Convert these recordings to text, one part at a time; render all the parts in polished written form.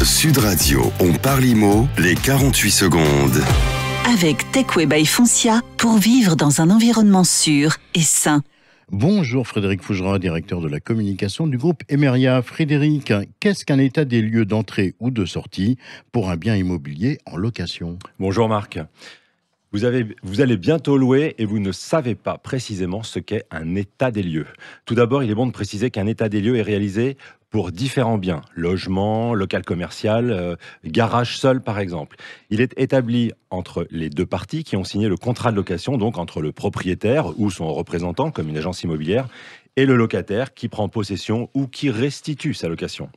Sud Radio, on parle IMO, les 48 secondes. Avec Techway by Foncia, pour vivre dans un environnement sûr et sain. Bonjour Frédéric Fougerat, directeur de la communication du groupe Emeria. Frédéric, qu'est-ce qu'un état des lieux d'entrée ou de sortie pour un bien immobilier en location ? Bonjour Marc. Vous allez bientôt louer et vous ne savez pas précisément ce qu'est un état des lieux. Tout d'abord, il est bon de préciser qu'un état des lieux est réalisé pour différents biens, logement, local commercial, garage seul par exemple. Il est établi entre les deux parties qui ont signé le contrat de location, donc entre le propriétaire ou son représentant, comme une agence immobilière, et le locataire qui prend possession ou qui restitue sa location.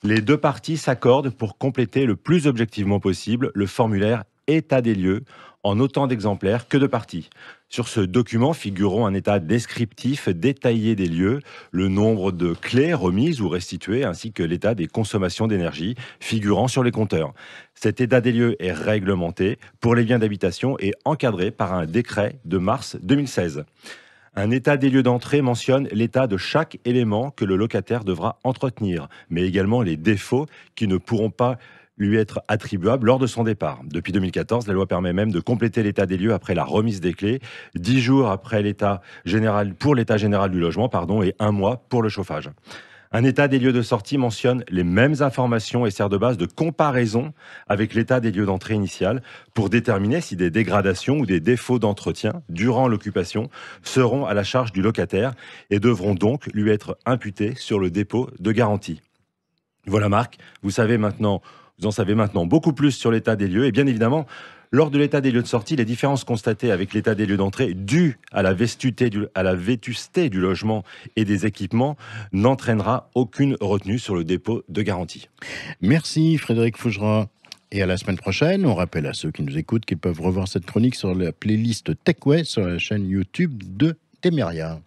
Les deux parties s'accordent pour compléter le plus objectivement possible le formulaire état des lieux en autant d'exemplaires que de parties. Sur ce document figureront un état descriptif détaillé des lieux, le nombre de clés remises ou restituées, ainsi que l'état des consommations d'énergie figurant sur les compteurs. Cet état des lieux est réglementé pour les biens d'habitation et encadré par un décret de mars 2016. Un état des lieux d'entrée mentionne l'état de chaque élément que le locataire devra entretenir, mais également les défauts qui ne pourront pas lui être attribuables lors de son départ. Depuis 2014, la loi permet même de compléter l'état des lieux après la remise des clés, 10 jours après l'état général, pour l'état général du logement, et 1 mois pour le chauffage. Un état des lieux de sortie mentionne les mêmes informations et sert de base de comparaison avec l'état des lieux d'entrée initial pour déterminer si des dégradations ou des défauts d'entretien durant l'occupation seront à la charge du locataire et devront donc lui être imputés sur le dépôt de garantie. Voilà Marc, vous en savez maintenant beaucoup plus sur l'état des lieux et bien évidemment, lors de l'état des lieux de sortie, les différences constatées avec l'état des lieux d'entrée dues à la vétusté du logement et des équipements n'entraînera aucune retenue sur le dépôt de garantie. Merci Frédéric Fougerat. Et à la semaine prochaine, on rappelle à ceux qui nous écoutent qu'ils peuvent revoir cette chronique sur la playlist Techway sur la chaîne YouTube de Emeria.